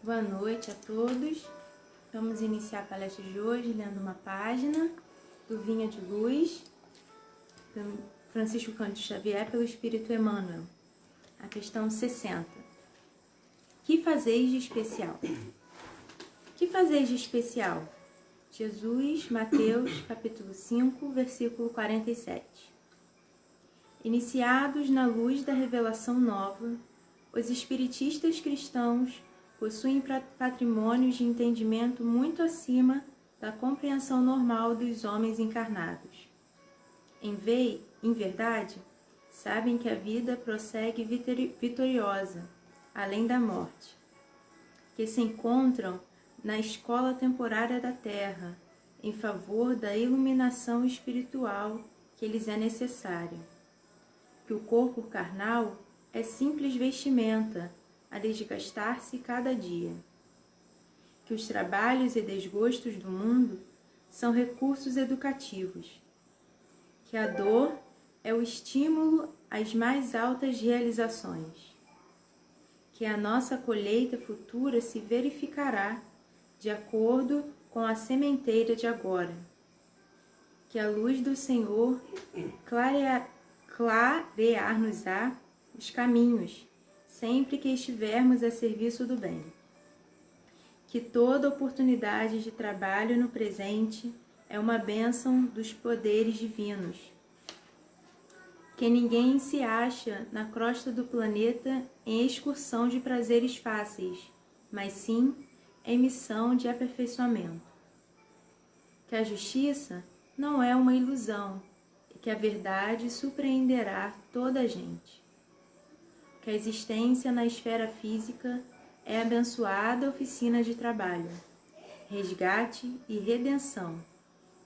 Boa noite a todos. Vamos iniciar a palestra de hoje lendo uma página do Vinha de Luz, do Francisco Cândido Xavier, pelo Espírito Emmanuel. A questão 60. Que fazeis de especial? Que fazeis de especial? Jesus, Mateus, capítulo 5, versículo 47. Iniciados na luz da revelação nova, os espiritistas cristãos possuem patrimônios de entendimento muito acima da compreensão normal dos homens encarnados. Em verdade, sabem que a vida prossegue vitoriosa, além da morte, que se encontram na escola temporária da Terra, em favor da iluminação espiritual que lhes é necessária, que o corpo carnal é simples vestimenta a desgastar-se cada dia, que os trabalhos e desgostos do mundo são recursos educativos, que a dor é o estímulo às mais altas realizações, que a nossa colheita futura se verificará de acordo com a sementeira de agora, que a luz do Senhor clarear-nos-á os caminhos, sempre que estivermos a serviço do bem. Que toda oportunidade de trabalho no presente é uma bênção dos poderes divinos. Que ninguém se acha na crosta do planeta em excursão de prazeres fáceis, mas sim em missão de aperfeiçoamento. Que a justiça não é uma ilusão e que a verdade surpreenderá toda a gente. Que a existência na esfera física é abençoada oficina de trabalho, resgate e redenção,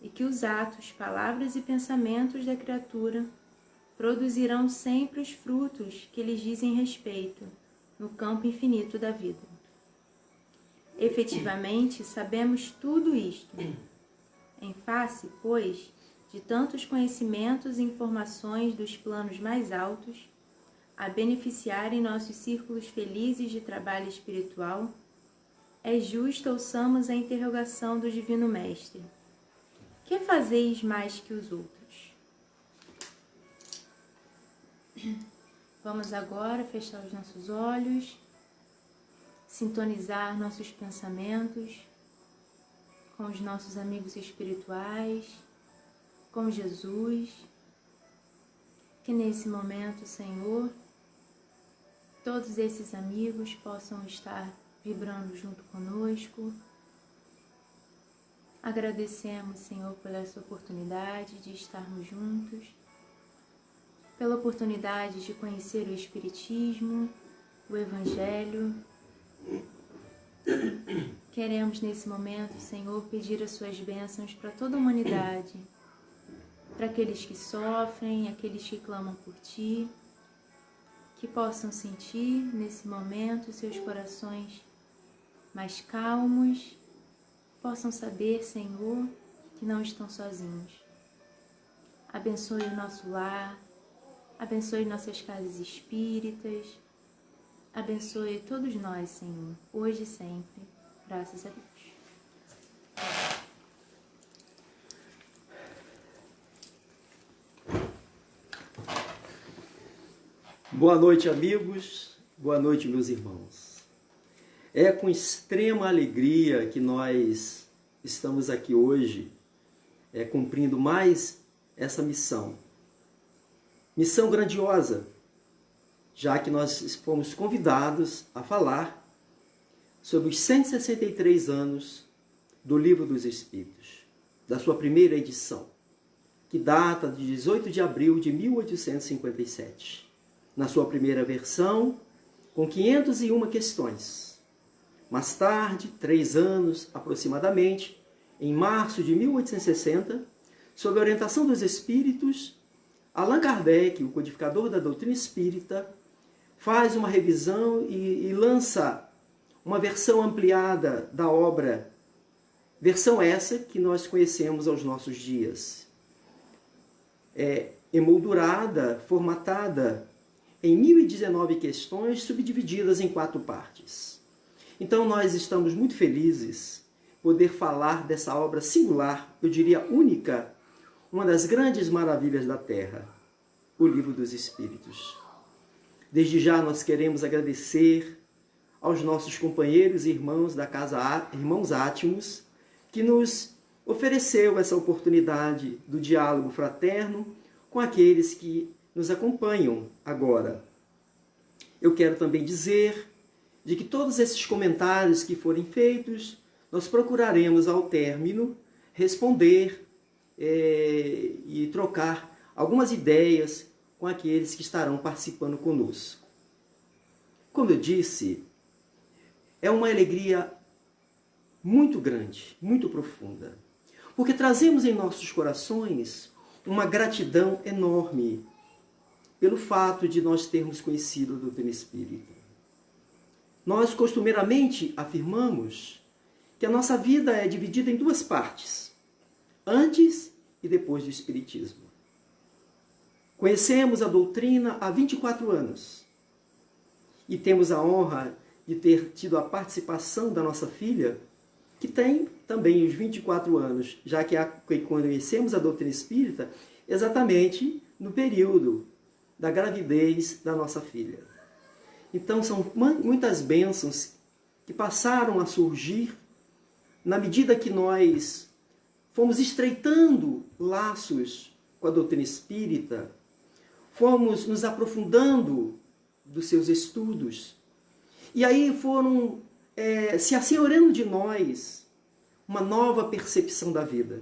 e que os atos, palavras e pensamentos da criatura produzirão sempre os frutos que lhes dizem respeito no campo infinito da vida. Efetivamente, sabemos tudo isto. Em face, pois, de tantos conhecimentos e informações dos planos mais altos, a beneficiarem nossos círculos felizes de trabalho espiritual, é justo ouçamos a interrogação do Divino Mestre: que fazeis mais que os outros? Vamos agora fechar os nossos olhos, sintonizar nossos pensamentos com os nossos amigos espirituais, com Jesus, que nesse momento, Senhor, todos esses amigos possam estar vibrando junto conosco. Agradecemos, Senhor, por essa oportunidade de estarmos juntos, pela oportunidade de conhecer o Espiritismo, o Evangelho. Queremos nesse momento, Senhor, pedir as suas bênçãos para toda a humanidade, para aqueles que sofrem, aqueles que clamam por Ti, que possam sentir nesse momento seus corações mais calmos, possam saber, Senhor, que não estão sozinhos. Abençoe o nosso lar, abençoe nossas casas espíritas, abençoe todos nós, Senhor, hoje e sempre, graças a Deus. Boa noite, amigos. Boa noite, meus irmãos. É com extrema alegria que nós estamos aqui hoje, cumprindo mais essa missão. Missão grandiosa já que nós fomos convidados a falar sobre os 163 anos do Livro dos Espíritos, da sua primeira edição, que data de 18 de abril de 1857, na sua primeira versão, com 501 questões. Mais tarde, 3 anos aproximadamente, em março de 1860, sob a orientação dos Espíritos, Allan Kardec, o codificador da doutrina espírita, faz uma revisão e lança uma versão ampliada da obra, versão essa que nós conhecemos aos nossos dias. Emoldurada, formatada em 1019 questões, subdivididas em 4 partes. Então nós estamos muito felizes poder falar dessa obra singular, eu diria única, uma das grandes maravilhas da Terra, o Livro dos Espíritos. Desde já nós queremos agradecer aos nossos companheiros e irmãos da Casa Irmãos Átimos, que nos ofereceu essa oportunidade do diálogo fraterno com aqueles que nos acompanham agora. Eu quero também dizer de que todos esses comentários que forem feitos, nós procuraremos ao término responder e trocar algumas ideias com aqueles que estarão participando conosco. Como eu disse, é uma alegria muito grande, muito profunda, porque trazemos em nossos corações uma gratidão enorme pelo fato de nós termos conhecido a doutrina espírita. Nós costumeiramente afirmamos que a nossa vida é dividida em 2 partes, antes e depois do espiritismo. Conhecemos a doutrina há 24 anos e temos a honra de ter tido a participação da nossa filha, que tem também os 24 anos, já que conhecemos a doutrina espírita exatamente no período da gravidez da nossa filha. Então são muitas bênçãos que passaram a surgir na medida que nós fomos estreitando laços com a doutrina espírita, fomos nos aprofundando dos seus estudos, e aí foram se assenhoreando de nós uma nova percepção da vida,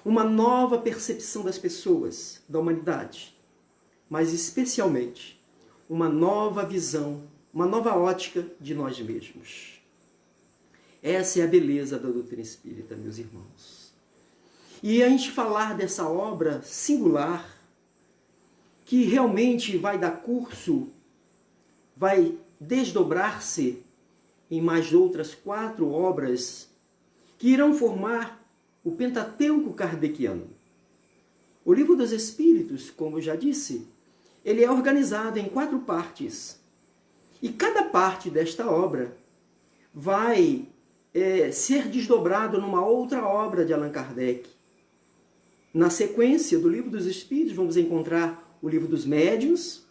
uma nova percepção das pessoas, da humanidade, mas especialmente uma nova visão, uma nova ótica de nós mesmos. Essa é a beleza da doutrina espírita, meus irmãos. E a gente falar dessa obra singular, que realmente vai dar curso, vai desdobrar-se em mais outras 4 obras que irão formar o Pentateuco kardeciano. O Livro dos Espíritos, como eu já disse, ele é organizado em 4 partes. E cada parte desta obra vai ser desdobrado numa outra obra de Allan Kardec. Na sequência do Livro dos Espíritos, vamos encontrar o Livro dos Médiuns,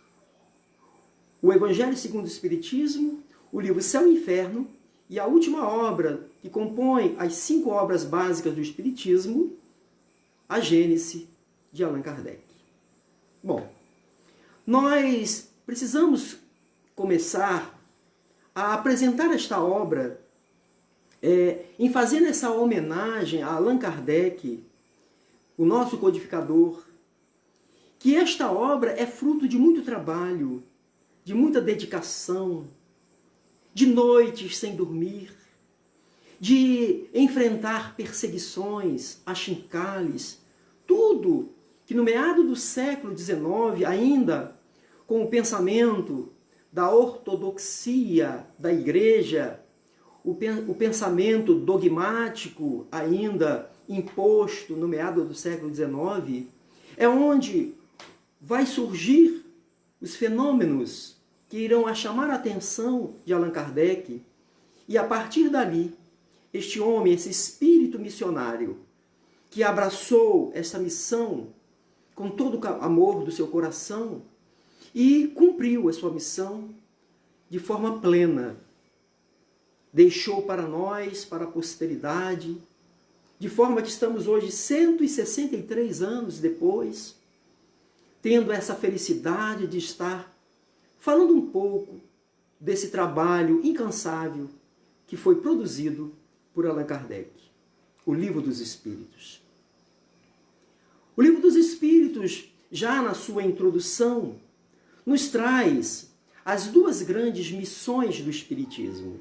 o Evangelho segundo o Espiritismo, o livro Céu e Inferno e a última obra que compõe as 5 obras básicas do Espiritismo, a Gênese de Allan Kardec. Bom, nós precisamos começar a apresentar esta obra em fazendo essa homenagem a Allan Kardec, o nosso codificador, que esta obra é fruto de muito trabalho, de muita dedicação, de noites sem dormir, de enfrentar perseguições, achincalhes, tudo que no meado do século XIX, ainda com o pensamento da ortodoxia da Igreja, o pensamento dogmático ainda imposto no meado do século XIX, é onde vai surgir os fenômenos que irão chamar a atenção de Allan Kardec, e a partir dali, este homem, esse espírito missionário, que abraçou essa missão com todo o amor do seu coração e cumpriu a sua missão de forma plena. Deixou para nós, para a posteridade, de forma que estamos hoje, 163 anos depois, tendo essa felicidade de estar falando um pouco desse trabalho incansável que foi produzido por Allan Kardec, o Livro dos Espíritos. O Livro dos Espíritos, já na sua introdução, nos traz as duas grandes missões do Espiritismo.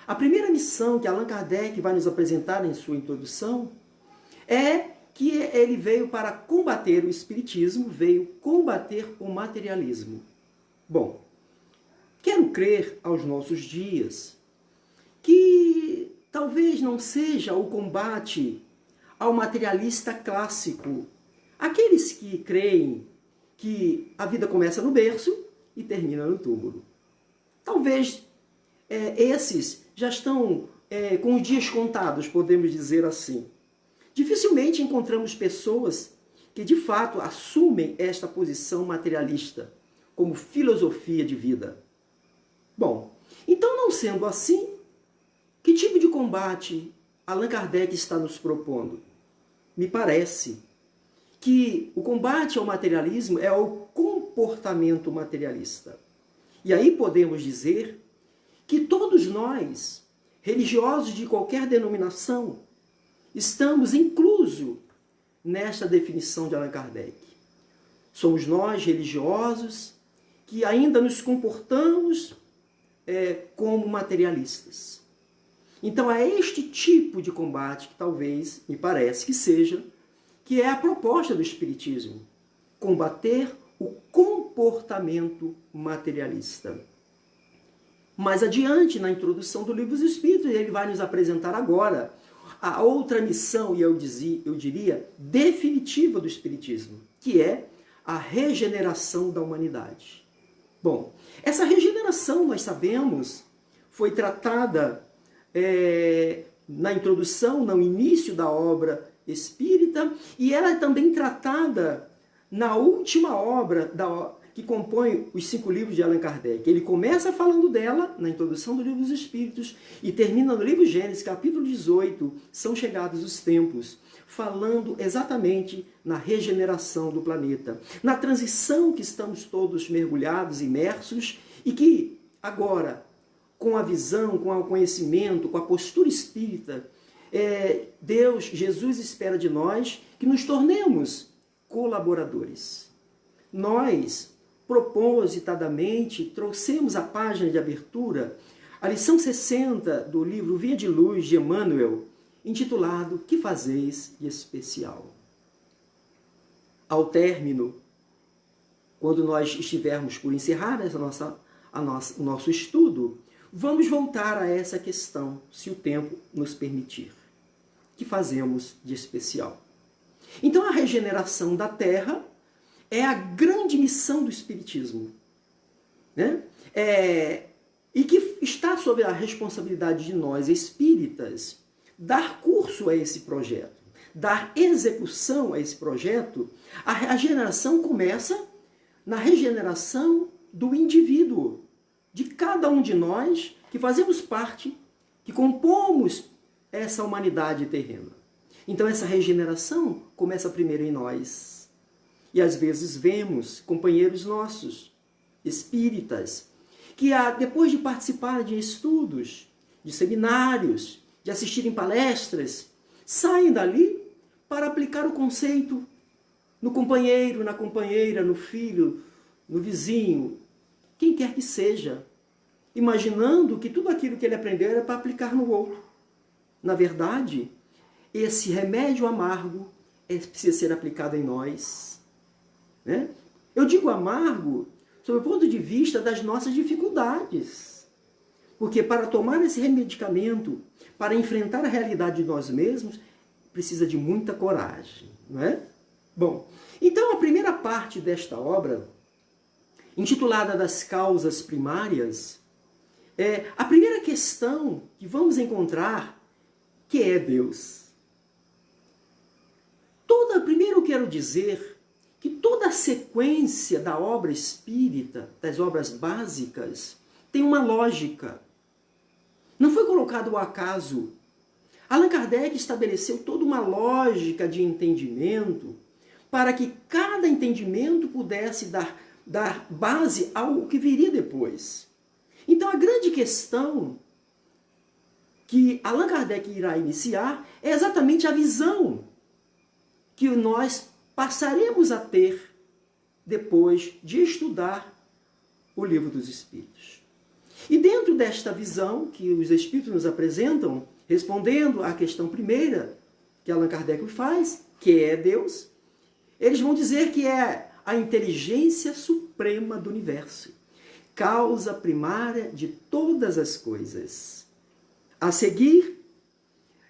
A primeira missão que Allan Kardec vai nos apresentar em sua introdução é que ele veio para combater o Espiritismo, veio combater o materialismo. Bom, quero crer aos nossos dias que talvez não seja o combate ao materialista clássico, aqueles que creem que a vida começa no berço e termina no túmulo. Talvez esses já estão com os dias contados, podemos dizer assim. Dificilmente encontramos pessoas que de fato assumem esta posição materialista como filosofia de vida. Bom, então não sendo assim, que tipo de combate Allan Kardec está nos propondo? Me parece que o combate ao materialismo é o comportamento materialista. E aí podemos dizer que todos nós, religiosos de qualquer denominação, estamos inclusos nesta definição de Allan Kardec. Somos nós, religiosos, que ainda nos comportamos como materialistas. Então é este tipo de combate que talvez, me parece que seja, que é a proposta do Espiritismo. Combater o comportamento materialista. Mais adiante, na introdução do Livro dos Espíritos, ele vai nos apresentar agora a outra missão, e eu diria, definitiva do Espiritismo, que é a regeneração da humanidade. Bom, essa regeneração, nós sabemos, foi tratada na introdução, no início da obra espírita, e ela é também tratada na última obra que compõe os 5 livros de Allan Kardec. Ele começa falando dela na introdução do Livro dos Espíritos e termina no livro Gênesis, capítulo 18, São Chegados os Tempos, falando exatamente na regeneração do planeta, na transição que estamos todos mergulhados, imersos, e que agora, com a visão, com o conhecimento, com a postura espírita, Deus, Jesus espera de nós que nos tornemos colaboradores. Nós, propositadamente, trouxemos a página de abertura, a lição 60 do livro Via de Luz de Emmanuel, intitulado Que Fazeis de Especial? Ao término, quando nós estivermos por encerrar o nosso estudo, vamos voltar a essa questão, se o tempo nos permitir. Que fazemos de especial? Então, a regeneração da Terra é a grande missão do Espiritismo, né? E que está sob a responsabilidade de nós, espíritas, dar curso a esse projeto, dar execução a esse projeto. A regeneração começa na regeneração do indivíduo, de cada um de nós que fazemos parte, que compomos essa humanidade terrena. Então essa regeneração começa primeiro em nós. E às vezes vemos companheiros nossos, espíritas, que depois de participar de estudos, de seminários, de assistirem palestras, saem dali para aplicar o conceito no companheiro, na companheira, no filho, no vizinho, quem quer que seja, imaginando que tudo aquilo que ele aprendeu era para aplicar no outro. Na verdade, esse remédio amargo precisa ser aplicado em nós, né? Eu digo amargo sob o ponto de vista das nossas dificuldades. Porque para tomar esse medicamento, para enfrentar a realidade de nós mesmos, precisa de muita coragem, não é? Bom, então a primeira parte desta obra, intitulada Das Causas Primárias, a primeira questão que vamos encontrar, que é Deus. Primeiro eu quero dizer que toda a sequência da obra espírita, das obras básicas, tem uma lógica. Não foi colocado ao acaso. Allan Kardec estabeleceu toda uma lógica de entendimento para que cada entendimento pudesse dar dar base ao que viria depois. Então, a grande questão que Allan Kardec irá iniciar é exatamente a visão que nós passaremos a ter depois de estudar o Livro dos Espíritos. E dentro desta visão que os Espíritos nos apresentam, respondendo à questão primeira que Allan Kardec faz, que é Deus, eles vão dizer que é a inteligência suprema do universo, causa primária de todas as coisas. A seguir,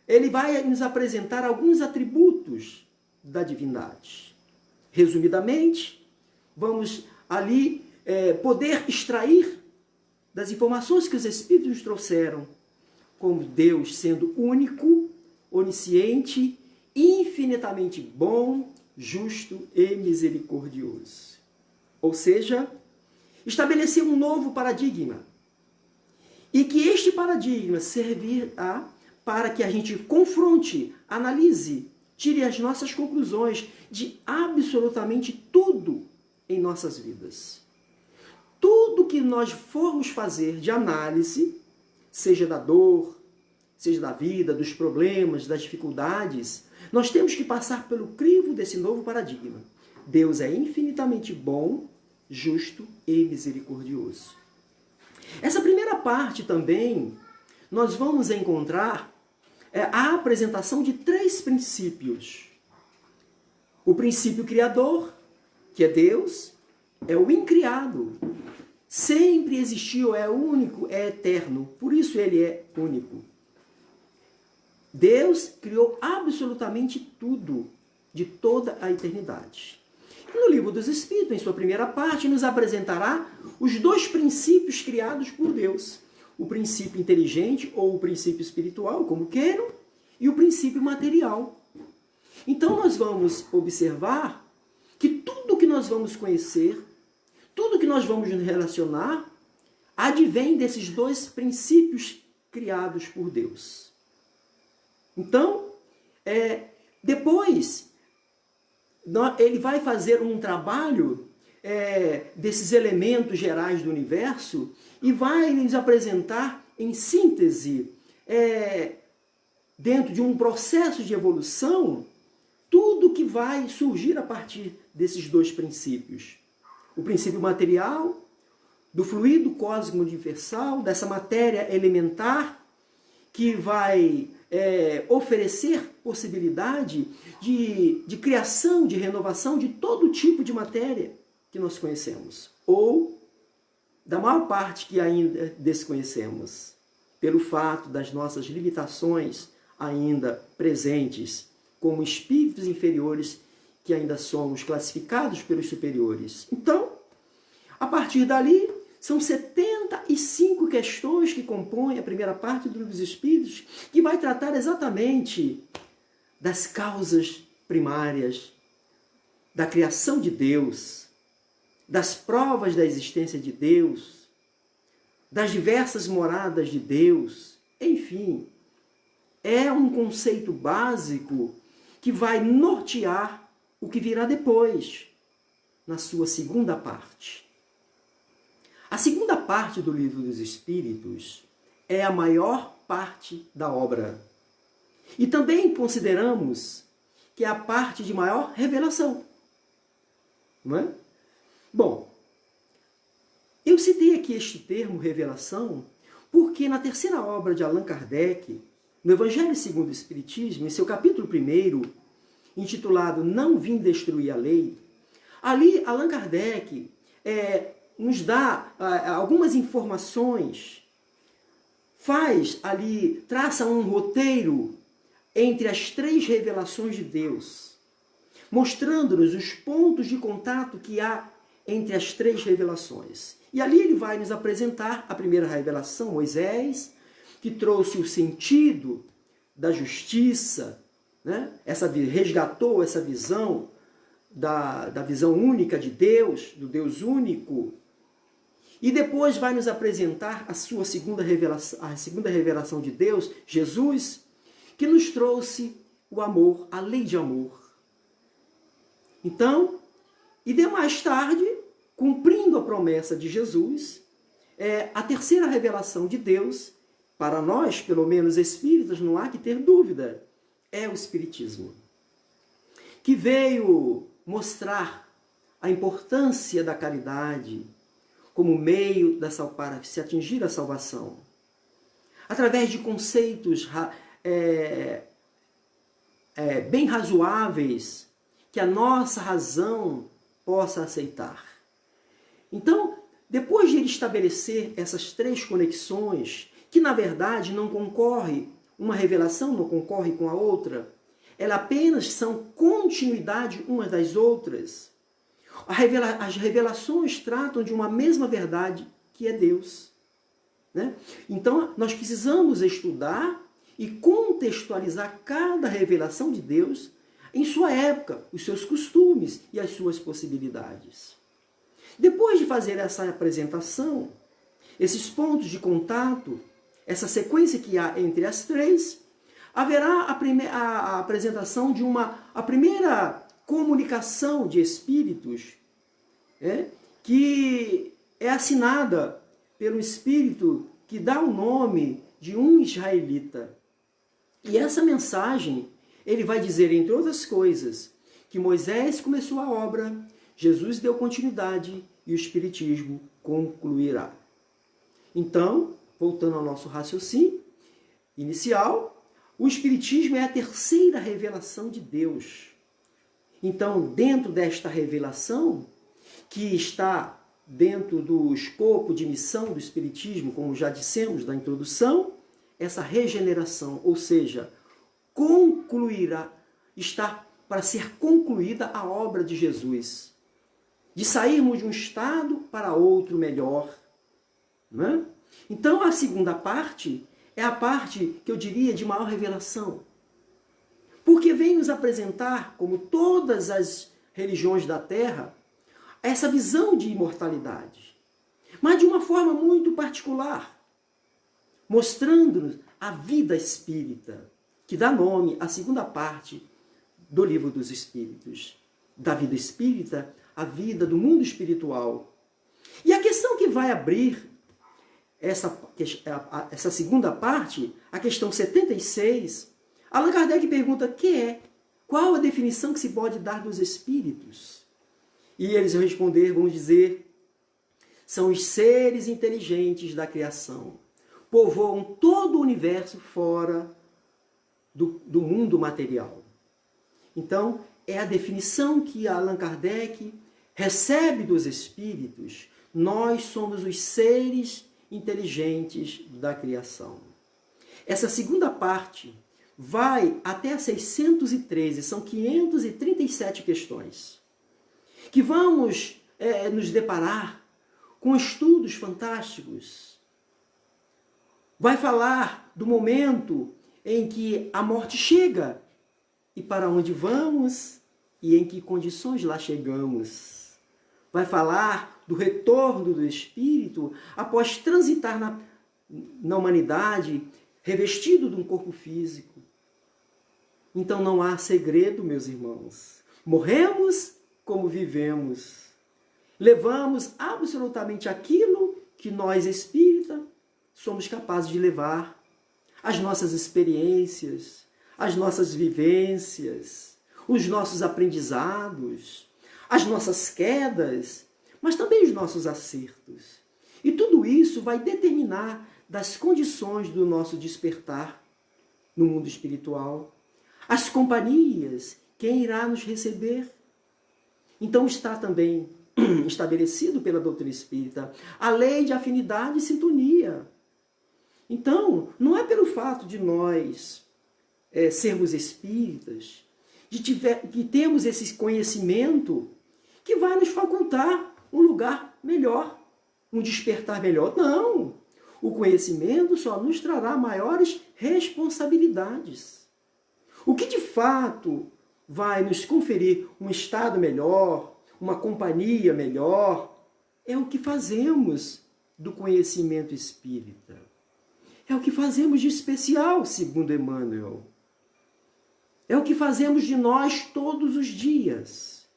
ele vai nos apresentar alguns atributos da divindade. Resumidamente, vamos ali poder extrair das informações que os Espíritos nos trouxeram, como Deus sendo único, onisciente, infinitamente bom, justo e misericordioso. Ou seja, estabelecer um novo paradigma. E que este paradigma servirá para que a gente confronte, analise, tire as nossas conclusões de absolutamente tudo em nossas vidas. Tudo que nós formos fazer de análise, seja da dor, seja da vida, dos problemas, das dificuldades, nós temos que passar pelo crivo desse novo paradigma. Deus é infinitamente bom, justo e misericordioso. Essa primeira parte também, nós vamos encontrar a apresentação de 3 princípios. O princípio criador, que é Deus, é o incriado. Sempre existiu, é único, é eterno. Por isso ele é único. Deus criou absolutamente tudo, de toda a eternidade. No Livro dos Espíritos, em sua primeira parte, nos apresentará os 2 princípios criados por Deus. O princípio inteligente, ou o princípio espiritual, como queiram, e o princípio material. Então, nós vamos observar que tudo que nós vamos conhecer, tudo que nós vamos nos relacionar, advém desses 2 princípios criados por Deus. Então, depois, ele vai fazer um trabalho desses elementos gerais do universo e vai nos apresentar em síntese, dentro de um processo de evolução, tudo que vai surgir a partir desses 2 princípios. O princípio material, do fluido cósmico universal, dessa matéria elementar, que vai oferecer possibilidade de criação, de renovação de todo tipo de matéria que nós conhecemos, ou da maior parte que ainda desconhecemos, pelo fato das nossas limitações ainda presentes, como espíritos inferiores que ainda somos classificados pelos superiores. Então, a partir dali, são 75 questões que compõem a primeira parte do Livro dos Espíritos, que vai tratar exatamente das causas primárias, da criação de Deus, das provas da existência de Deus, das diversas moradas de Deus, enfim. É um conceito básico que vai nortear o que virá depois, na sua segunda parte. A segunda parte do Livro dos Espíritos é a maior parte da obra. E também consideramos que é a parte de maior revelação. Não é? Bom, eu citei aqui este termo, revelação, porque na terceira obra de Allan Kardec, no Evangelho segundo o Espiritismo, em seu capítulo 1, intitulado Não Vim Destruir a Lei, ali Allan Kardec nos dá algumas informações, traça um roteiro entre as 3 revelações de Deus, mostrando-nos os pontos de contato que há entre as 3 revelações. E ali ele vai nos apresentar a primeira revelação, Moisés, que trouxe o sentido da justiça, né? Resgatou essa visão da visão única de Deus, do Deus único. E depois vai nos apresentar a segunda revelação de Deus, Jesus, que nos trouxe o amor, a lei de amor. Então, mais tarde, cumprindo a promessa de Jesus, a terceira revelação de Deus, para nós, pelo menos espíritas, não há que ter dúvida, é o Espiritismo, que veio mostrar a importância da caridade como meio para se atingir a salvação, através de conceitos bem razoáveis que a nossa razão possa aceitar. Então, depois de ele estabelecer essas três conexões, que na verdade não concorre, uma revelação não concorre com a outra, elas apenas são continuidade umas das outras. As revelações tratam de uma mesma verdade, que é Deus, né? Então, nós precisamos estudar e contextualizar cada revelação de Deus em sua época, os seus costumes e as suas possibilidades. Depois de fazer essa apresentação, esses pontos de contato, essa sequência que há entre as três, haverá a apresentação de a primeira comunicação de espíritos, que é assinada pelo espírito que dá o nome de um israelita. E essa mensagem, ele vai dizer, entre outras coisas, que Moisés começou a obra, Jesus deu continuidade e o Espiritismo concluirá. Então, voltando ao nosso raciocínio inicial, o Espiritismo é a terceira revelação de Deus. Então, dentro desta revelação, que está dentro do escopo de missão do Espiritismo, como já dissemos na introdução, essa regeneração, ou seja, concluirá, está para ser concluída a obra de Jesus, de sairmos de um estado para outro melhor. Não é? Então, a segunda parte é a parte que eu diria de maior revelação, porque vem nos apresentar, como todas as religiões da Terra, essa visão de imortalidade, mas de uma forma muito particular, mostrando-nos a vida espírita, que dá nome à segunda parte do Livro dos Espíritos, da vida espírita, a vida do mundo espiritual. E a questão que vai abrir essa segunda parte, a questão 76, Allan Kardec pergunta qual a definição que se pode dar dos espíritos? E eles vão responder, vão dizer, são os seres inteligentes da criação, povoam todo o universo fora do mundo material. Então, é a definição que Allan Kardec recebe dos espíritos. Nós somos os seres inteligentes da criação. Essa segunda parte vai até a 613, são 537 questões, que vamos nos deparar com estudos fantásticos. Vai falar do momento em que a morte chega e para onde vamos e em que condições lá chegamos. Vai falar do retorno do espírito após transitar na humanidade revestido de um corpo físico. Então não há segredo, meus irmãos. Morremos como vivemos. Levamos absolutamente aquilo que nós, espírita, somos capazes de levar. As nossas experiências, as nossas vivências, os nossos aprendizados, as nossas quedas, mas também os nossos acertos. E tudo isso vai determinar das condições do nosso despertar no mundo espiritual. As companhias, quem irá nos receber. Então está também estabelecido pela doutrina espírita a lei de afinidade e sintonia. Então, não é pelo fato de nós sermos espíritas, que temos esse conhecimento, que vai nos facultar um lugar melhor, um despertar melhor. Não! O conhecimento só nos trará maiores responsabilidades. O que de fato vai nos conferir um estado melhor, uma companhia melhor, é o que fazemos do conhecimento espírita. É o que fazemos de especial, segundo Emmanuel. É o que fazemos de nós todos os dias.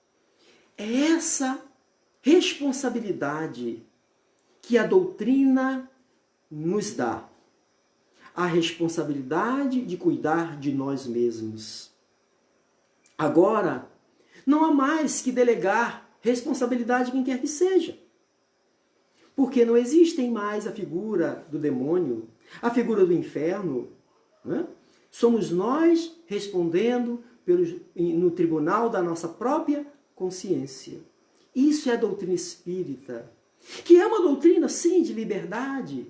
É essa responsabilidade que a doutrina nos dá. A responsabilidade de cuidar de nós mesmos. Agora, não há mais que delegar responsabilidade a quem quer que seja. Porque não existem mais a figura do demônio, a figura do inferno. Né? Somos nós respondendo no tribunal da nossa própria consciência. Isso é a doutrina espírita, que é uma doutrina, sim, de liberdade,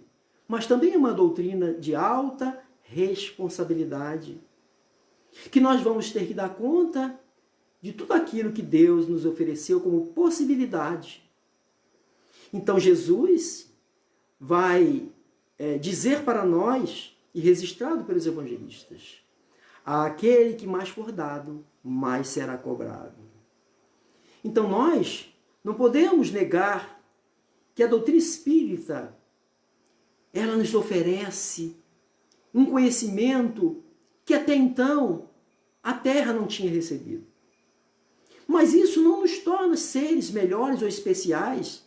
mas também é uma doutrina de alta responsabilidade. Que nós vamos ter que dar conta de tudo aquilo que Deus nos ofereceu como possibilidade. Então Jesus vai dizer para nós, e registrado pelos evangelistas, aquele que mais for dado, mais será cobrado. Então nós não podemos negar que a doutrina espírita, ela nos oferece um conhecimento que até então a Terra não tinha recebido. Mas isso não nos torna seres melhores ou especiais,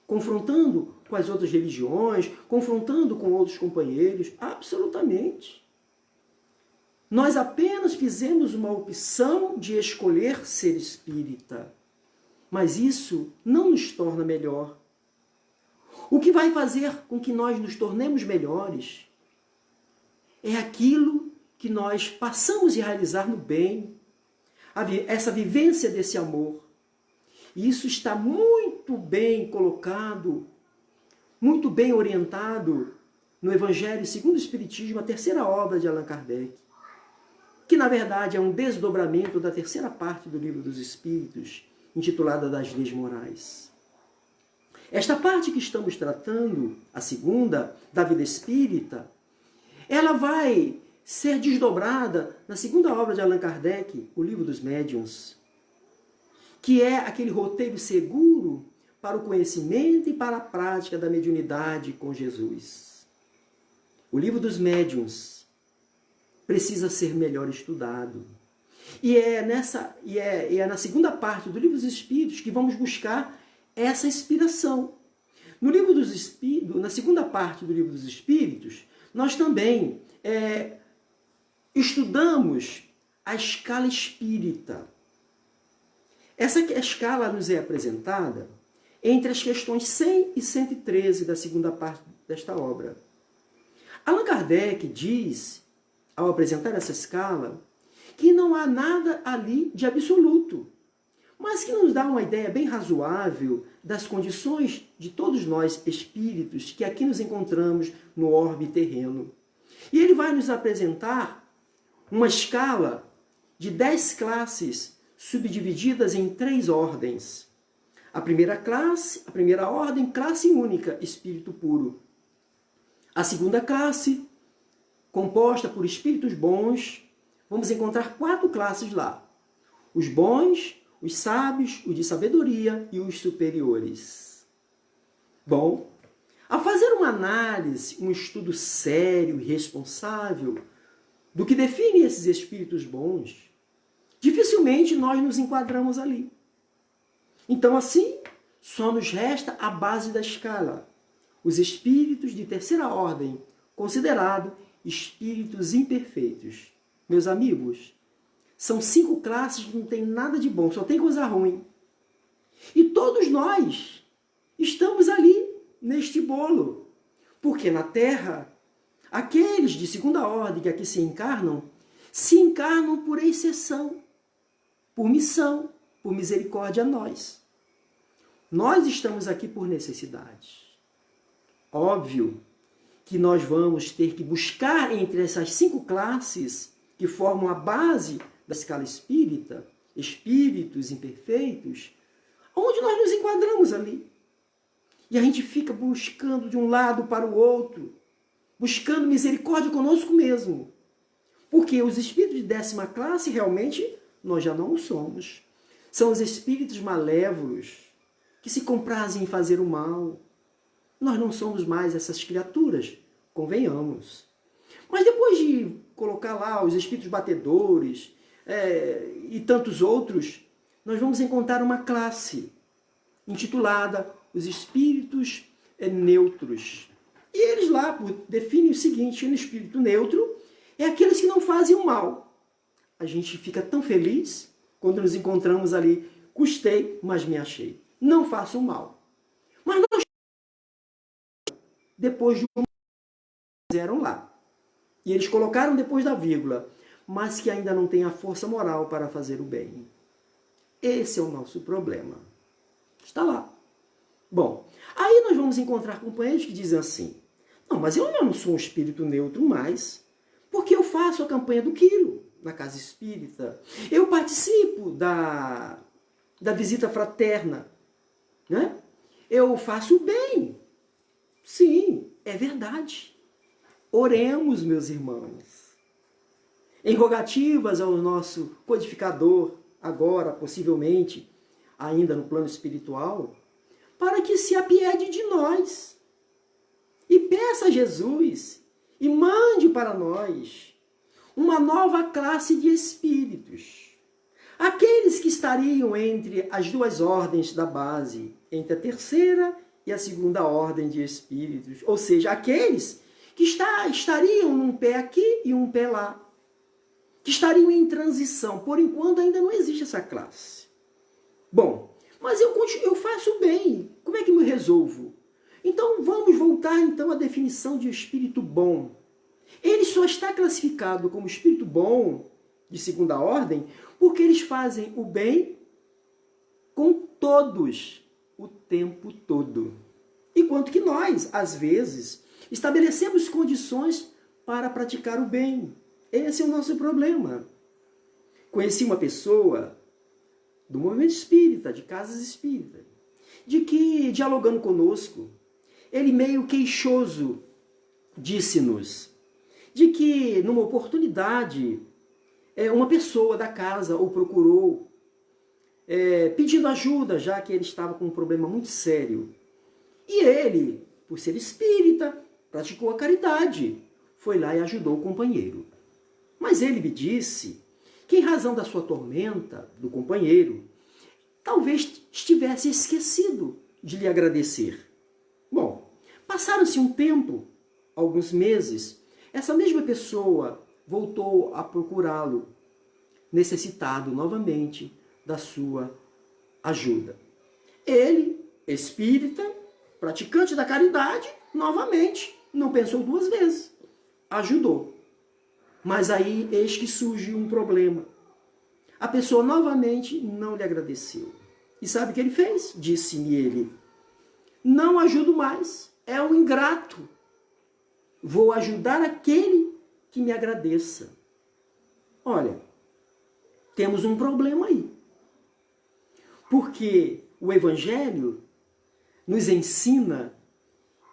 confrontando com as outras religiões, confrontando com outros companheiros. Absolutamente. Nós apenas fizemos uma opção de escolher ser espírita. Mas isso não nos torna melhor. O que vai fazer com que nós nos tornemos melhores é aquilo que nós passamos a realizar no bem, essa vivência desse amor. E isso está muito bem colocado, muito bem orientado no Evangelho segundo o Espiritismo, a terceira obra de Allan Kardec, que na verdade é um desdobramento da terceira parte do Livro dos Espíritos, intitulada Das Leis Morais. Esta parte que estamos tratando, a segunda, da vida espírita, ela vai ser desdobrada na segunda obra de Allan Kardec, o Livro dos Médiuns, que é aquele roteiro seguro para o conhecimento e para a prática da mediunidade com Jesus. O Livro dos Médiuns precisa ser melhor estudado. E é na segunda parte do Livro dos Espíritos que vamos buscar essa inspiração. No Livro dos Espíritos, na segunda parte do Livro dos Espíritos, nós também estudamos a escala espírita. Essa escala nos é apresentada entre as questões 100 e 113 da segunda parte desta obra. Allan Kardec diz, ao apresentar essa escala, que não há nada ali de absoluto, mas que nos dá uma ideia bem razoável das condições de todos nós espíritos que aqui nos encontramos no orbe terreno. E ele vai nos apresentar uma escala de 10 classes subdivididas em 3 ordens. A primeira ordem, classe única, espírito puro. A segunda classe, composta por espíritos bons, vamos encontrar 4 classes lá. Os bons, os sábios, os de sabedoria e os superiores. Bom, ao fazer uma análise, um estudo sério e responsável do que define esses espíritos bons, dificilmente nós nos enquadramos ali. Então, assim, só nos resta a base da escala. Os espíritos de terceira ordem, considerados espíritos imperfeitos. Meus amigos, são 5 classes que não tem nada de bom, só tem coisa ruim. E todos nós estamos ali, neste bolo. Porque na Terra, aqueles de segunda ordem que aqui se encarnam por exceção, por missão, por misericórdia a nós. Nós estamos aqui por necessidade. Óbvio que nós vamos ter que buscar entre essas 5 classes que formam a base da escala espírita, espíritos imperfeitos, onde nós nos enquadramos ali. E a gente fica buscando de um lado para o outro, buscando misericórdia conosco mesmo. Porque os espíritos de 10ª classe, realmente, nós já não o somos. São os espíritos malévolos, que se comprazem em fazer o mal. Nós não somos mais essas criaturas, convenhamos. Mas depois de colocar lá os espíritos batedores e tantos outros, nós vamos encontrar uma classe, intitulada Os Espíritos Neutros. E eles lá definem o seguinte: no espírito neutro é aqueles que não fazem o mal. A gente fica tão feliz quando nos encontramos ali. Custei, mas me achei. Não faço o mal. Mas nós, depois de fizeram lá. E eles colocaram depois da vírgula, mas que ainda não tem a força moral para fazer o bem. Esse é o nosso problema. Está lá. Bom, aí nós vamos encontrar companheiros que dizem assim: não, mas eu não sou um espírito neutro mais, porque eu faço a campanha do quilo na casa espírita. Eu participo da visita fraterna, né? Eu faço o bem. Sim, é verdade. Oremos, meus irmãos, em rogativas ao nosso codificador, agora, possivelmente, ainda no plano espiritual, para que se apiede de nós e peça a Jesus e mande para nós uma nova classe de espíritos. Aqueles que estariam entre as duas ordens da base, entre a terceira e a segunda ordem de espíritos, ou seja, aqueles que estariam num pé aqui e um pé lá, que estariam em transição. Por enquanto ainda não existe essa classe. Bom, mas eu faço bem, como é que eu me resolvo? Então vamos voltar então à definição de espírito bom. Ele só está classificado como espírito bom, de segunda ordem, porque eles fazem o bem com todos, o tempo todo. Enquanto que nós, às vezes, estabelecemos condições para praticar o bem. Esse é o nosso problema. Conheci uma pessoa do movimento espírita, de casas espíritas, de que, dialogando conosco, ele meio queixoso disse-nos de que, numa oportunidade, uma pessoa da casa o procurou pedindo ajuda, já que ele estava com um problema muito sério. E ele, por ser espírita, praticou a caridade, foi lá e ajudou o companheiro. Mas ele me disse que, em razão da sua tormenta, do companheiro, talvez estivesse esquecido de lhe agradecer. Bom, passaram-se um tempo, alguns meses, essa mesma pessoa voltou a procurá-lo, necessitado novamente da sua ajuda. Ele, espírita, praticante da caridade, novamente, não pensou duas vezes, ajudou. Mas aí, eis que surge um problema. A pessoa novamente não lhe agradeceu. E sabe o que ele fez? Disse-me ele: não ajudo mais, é um ingrato. Vou ajudar aquele que me agradeça. Olha, temos um problema aí. Porque o Evangelho nos ensina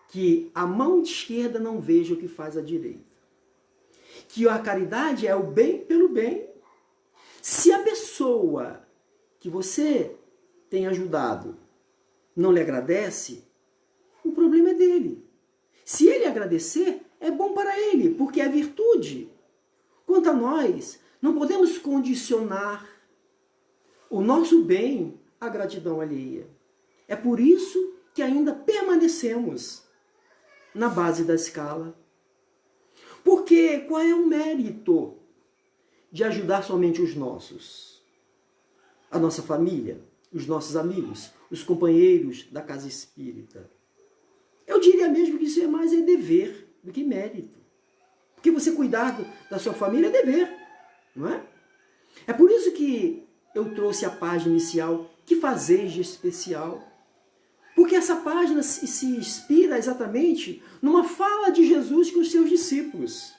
que a mão esquerda não veja o que faz a direita. Que a caridade é o bem pelo bem. Se a pessoa que você tem ajudado não lhe agradece, o problema é dele. Se ele agradecer, é bom para ele, porque é virtude. Quanto a nós, não podemos condicionar o nosso bem à gratidão alheia. É por isso que ainda permanecemos na base da escala. Porque qual é o mérito de ajudar somente os nossos? A nossa família, os nossos amigos, os companheiros da casa espírita. Eu diria mesmo que isso é mais dever do que mérito. Porque você cuidar da sua família é dever, não é? É por isso que eu trouxe a página inicial, que fazeis de especial. Porque essa página se inspira exatamente numa fala de Jesus com os seus discípulos.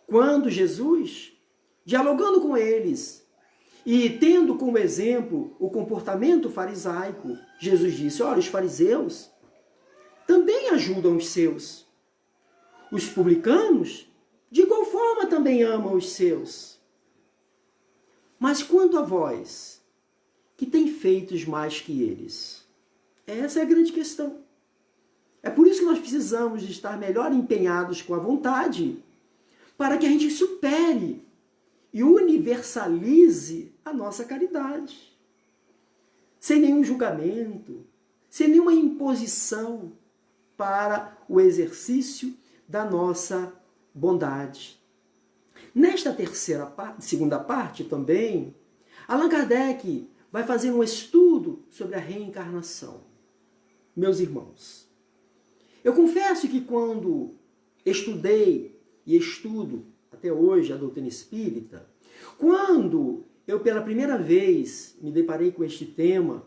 Quando Jesus, dialogando com eles e tendo como exemplo o comportamento farisaico, Jesus disse: olha, os fariseus também ajudam os seus. Os publicanos, de igual forma, também amam os seus. Mas quanto a vós, que tem feitos mais que eles? Essa é a grande questão. É por isso que nós precisamos de estar melhor empenhados com a vontade, para que a gente supere e universalize a nossa caridade. sem nenhum julgamento, sem nenhuma imposição para o exercício da nossa bondade. Nesta segunda parte também, Allan Kardec vai fazer um estudo sobre a reencarnação. Meus irmãos, eu confesso que quando estudei e estudo até hoje a doutrina espírita, quando eu pela primeira vez me deparei com este tema,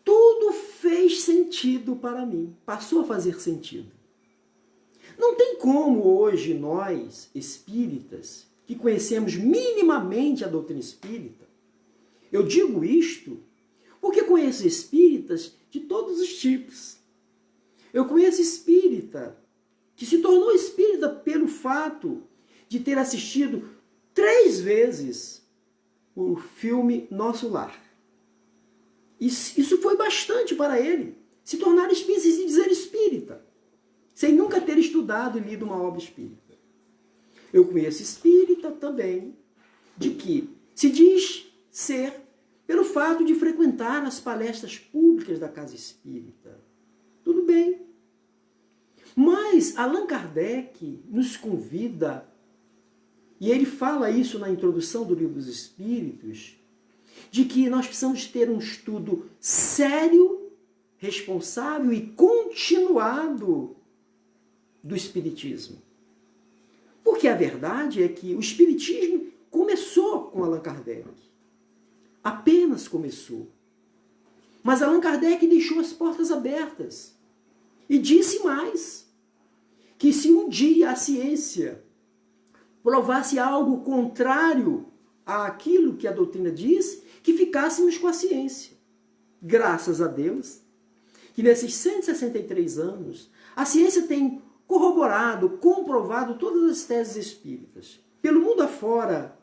tudo fez sentido para mim, passou a fazer sentido. Não tem como hoje nós, espíritas, que conhecemos minimamente a doutrina espírita, eu digo isto porque conheço espíritas de todos os tipos. Eu conheço espírita que se tornou espírita pelo fato de ter assistido 3 vezes o filme Nosso Lar. Isso foi bastante para ele, se tornar espírita e se dizer espírita, sem nunca ter estudado e lido uma obra espírita. Eu conheço espírita também, de que se diz ser pelo fato de frequentar as palestras públicas da casa espírita. Tudo bem. Mas Allan Kardec nos convida, e ele fala isso na introdução do Livro dos Espíritos, de que nós precisamos ter um estudo sério, responsável e continuado do Espiritismo. Porque a verdade é que o Espiritismo começou com Allan Kardec. Apenas começou. Mas Allan Kardec deixou as portas abertas. E disse mais, que se um dia a ciência provasse algo contrário àquilo que a doutrina diz, que ficássemos com a ciência. Graças a Deus, que nesses 163 anos, a ciência tem corroborado, comprovado todas as teses espíritas. Pelo mundo afora,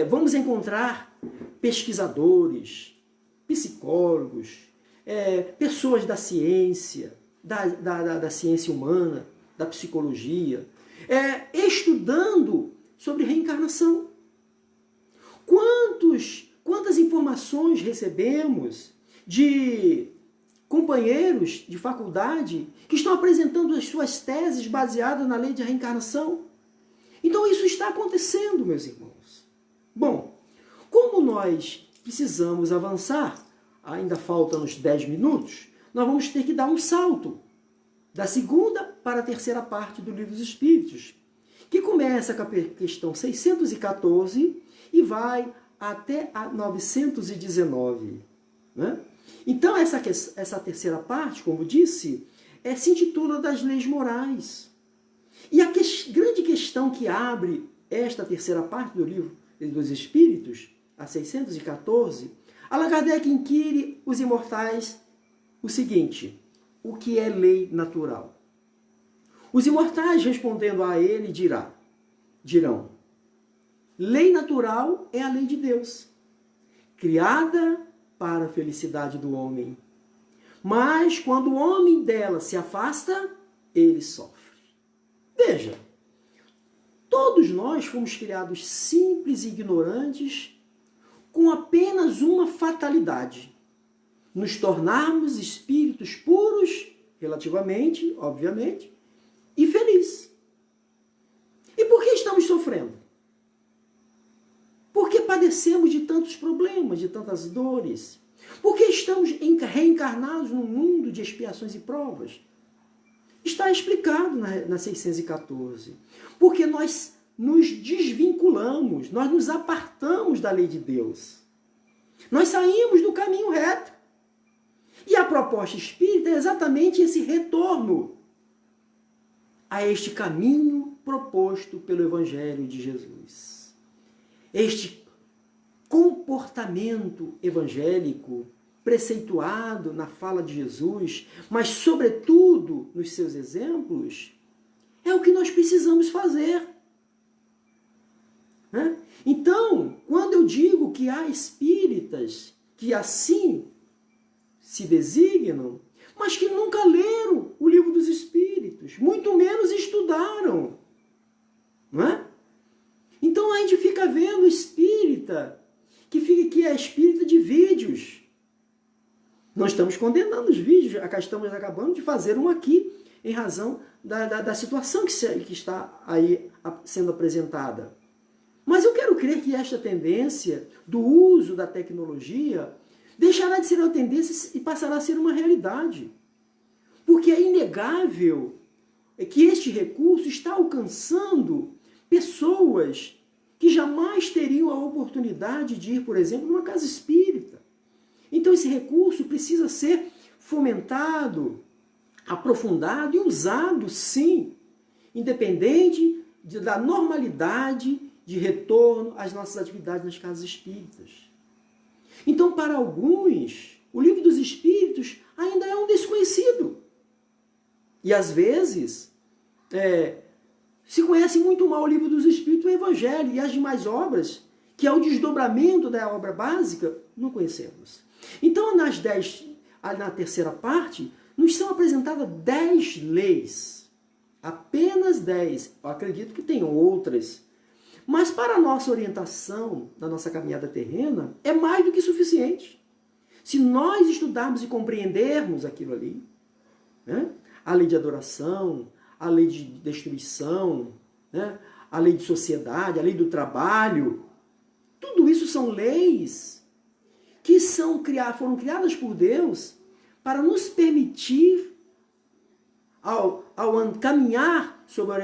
vamos encontrar pesquisadores, psicólogos, pessoas da ciência, da ciência humana, da psicologia, estudando sobre reencarnação. Quantas informações recebemos de companheiros de faculdade que estão apresentando as suas teses baseadas na lei de reencarnação? Então isso está acontecendo, meus irmãos. Bom, como nós precisamos avançar, ainda faltam uns 10 minutos, nós vamos ter que dar um salto da segunda para a terceira parte do Livro dos Espíritos, que começa com a questão 614 e vai até a 919. Né? Então, essa terceira parte, como disse, se intitula das leis morais. E a grande questão que abre esta terceira parte do Livro dos Espíritos, a 614, Allan Kardec inquire os imortais o seguinte: o que é lei natural? Os imortais, respondendo a ele, dirão: lei natural é a lei de Deus, criada para a felicidade do homem. Mas quando o homem dela se afasta, ele sofre. Veja, todos nós fomos criados simples e ignorantes com apenas uma fatalidade: nos tornarmos espíritos puros, relativamente, obviamente, e felizes. E por que estamos sofrendo? Porque padecemos de tantos problemas, de tantas dores. Porque estamos reencarnados num mundo de expiações e provas. Está explicado na 614. Porque nós nos desvinculamos, nós nos apartamos da lei de Deus. Nós saímos do caminho reto. E a proposta espírita é exatamente esse retorno a este caminho proposto pelo Evangelho de Jesus. Este comportamento evangélico preceituado na fala de Jesus, mas sobretudo nos seus exemplos, é o que nós precisamos fazer. Né? Então, quando eu digo que há espíritas que assim se designam, mas que nunca leram o Livro dos Espíritos, muito menos estudaram. Não é? Então a gente fica vendo espírita, que é espírita de vídeos, Não estamos condenando os vídeos, acá estamos acabando de fazer um aqui em razão da situação que está aí sendo apresentada. Mas eu quero crer que esta tendência do uso da tecnologia deixará de ser uma tendência e passará a ser uma realidade. Porque é inegável que este recurso está alcançando pessoas que jamais teriam a oportunidade de ir, por exemplo, numa casa espírita. Então esse recurso precisa ser fomentado, aprofundado e usado, sim, independente da normalidade de retorno às nossas atividades nas casas espíritas. Então, para alguns, o livro dos Espíritos ainda é um desconhecido. E, às vezes, se conhece muito mal o livro dos Espíritos, o Evangelho e as demais obras, que é o desdobramento da obra básica, não conhecemos. Então, na terceira parte, nos são apresentadas 10 leis. Apenas 10. Eu acredito que tenham outras. Mas para a nossa orientação, na nossa caminhada terrena, é mais do que suficiente. Se nós estudarmos e compreendermos aquilo ali, né? A lei de adoração, a lei de destruição, né? A lei de sociedade, a lei do trabalho, tudo isso são leis que foram criadas por Deus para nos permitir, ao caminhar sobre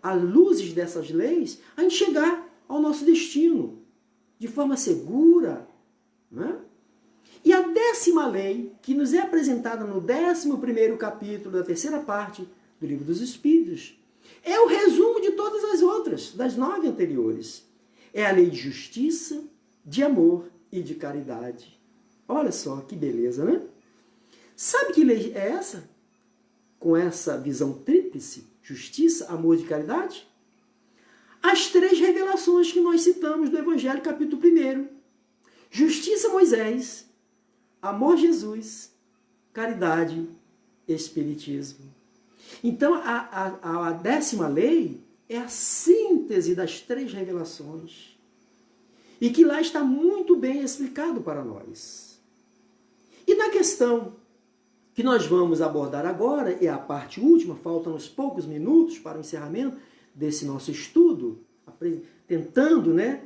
as luzes dessas leis, a gente chegar ao nosso destino de forma segura. Né? E a 10ª lei, que nos é apresentada no 11º capítulo da terceira parte do Livro dos Espíritos, é o resumo de todas as outras, das 9 anteriores. É a lei de justiça, de amor e de caridade. Olha só que beleza, né? Sabe que lei é essa? Com essa visão tríplice, justiça, amor e caridade? As 3 revelações que nós citamos do Evangelho, capítulo 1. Justiça, Moisés. Amor, Jesus. Caridade, Espiritismo. Então, a 10ª lei é a síntese das 3 revelações. E que lá está muito bem explicado para nós. E na questão que nós vamos abordar agora, é a parte última, faltam uns poucos minutos para o encerramento desse nosso estudo, tentando, né,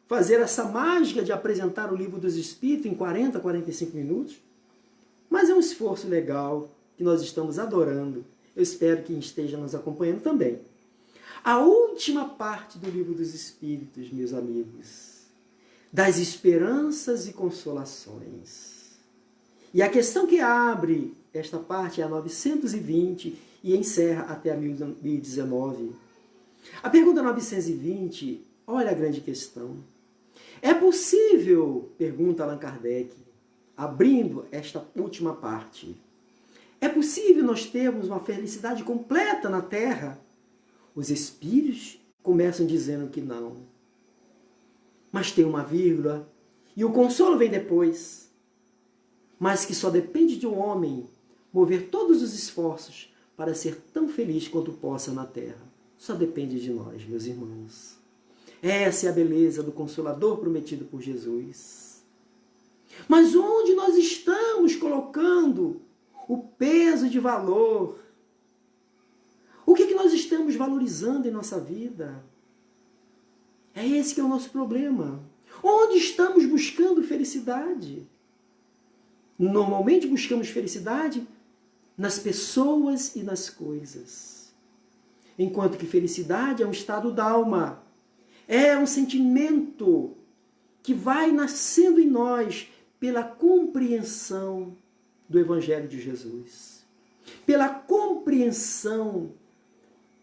fazer essa mágica de apresentar o Livro dos Espíritos em 40, 45 minutos. Mas é um esforço legal que nós estamos adorando. Eu espero que esteja nos acompanhando também. A última parte do Livro dos Espíritos, meus amigos, das esperanças e consolações. E a questão que abre esta parte é a 920 e encerra até a 1019. A pergunta 920, olha a grande questão. É possível, pergunta Allan Kardec, abrindo esta última parte, é possível nós termos uma felicidade completa na Terra? Os espíritos começam dizendo que não. Mas tem uma vírgula, e o consolo vem depois. Mas que só depende de um homem mover todos os esforços para ser tão feliz quanto possa na Terra. Só depende de nós, meus irmãos. Essa é a beleza do Consolador prometido por Jesus. Mas onde nós estamos colocando o peso de valor? O que nós estamos valorizando em nossa vida? É esse que é o nosso problema. Onde estamos buscando felicidade? Normalmente buscamos felicidade nas pessoas e nas coisas. Enquanto que felicidade é um estado da alma. É um sentimento que vai nascendo em nós pela compreensão do Evangelho de Jesus. Pela compreensão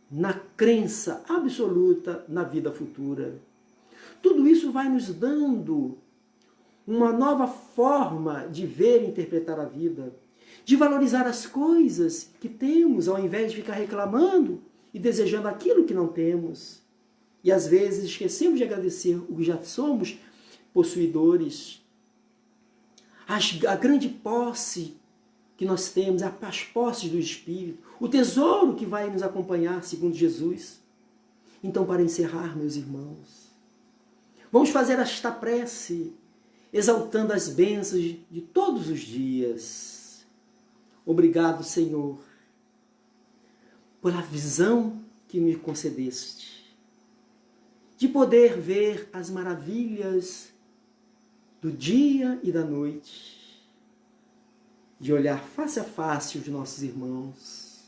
na crença absoluta na vida futura. Tudo isso vai nos dando uma nova forma de ver e interpretar a vida, de valorizar as coisas que temos, ao invés de ficar reclamando e desejando aquilo que não temos. E às vezes esquecemos de agradecer o que já somos possuidores. A grande posse que nós temos, as posses do Espírito, o tesouro que vai nos acompanhar, segundo Jesus. Então, para encerrar, meus irmãos, vamos fazer esta prece exaltando as bênçãos de todos os dias. Obrigado, Senhor, pela visão que me concedeste, de poder ver as maravilhas do dia e da noite, de olhar face a face os nossos irmãos.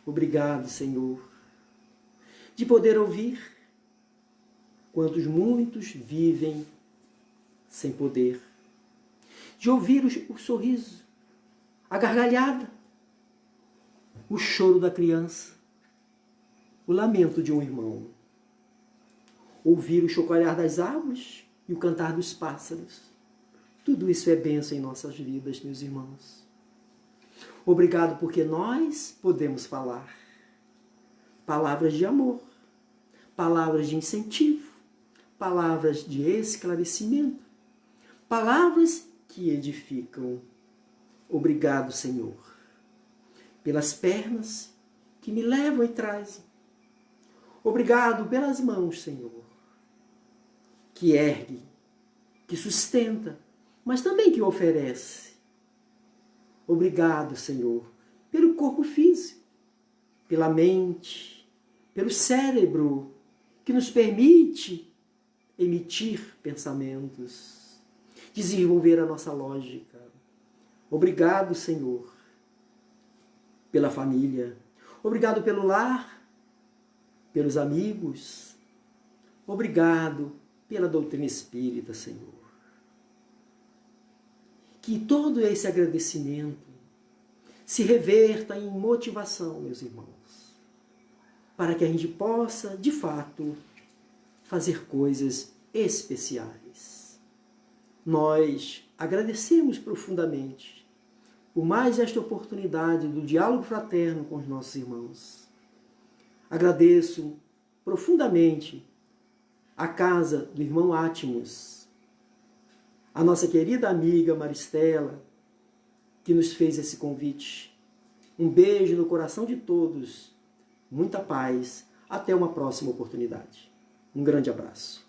Obrigado, Senhor, de poder ouvir quantos muitos vivem sem poder, de ouvir o sorriso, a gargalhada, o choro da criança, o lamento de um irmão, ouvir o chocolhar das árvores e o cantar dos pássaros. Tudo isso é bênção em nossas vidas, meus irmãos. Obrigado porque nós podemos falar palavras de amor, palavras de incentivo, palavras de esclarecimento, palavras que edificam. Obrigado, Senhor, pelas pernas que me levam e trazem. Obrigado pelas mãos, Senhor, que ergue, que sustenta, mas também que oferece. Obrigado, Senhor, pelo corpo físico, pela mente, pelo cérebro, que nos permite emitir pensamentos, desenvolver a nossa lógica. Obrigado, Senhor, pela família. Obrigado pelo lar, pelos amigos. Obrigado pela doutrina espírita, Senhor. Que todo esse agradecimento se reverta em motivação, meus irmãos, para que a gente possa, de fato, fazer coisas especiais. Nós agradecemos profundamente por mais esta oportunidade do diálogo fraterno com os nossos irmãos. Agradeço profundamente a casa do irmão Átimos, a nossa querida amiga Maristela, que nos fez esse convite. Um beijo no coração de todos, muita paz, até uma próxima oportunidade. Um grande abraço.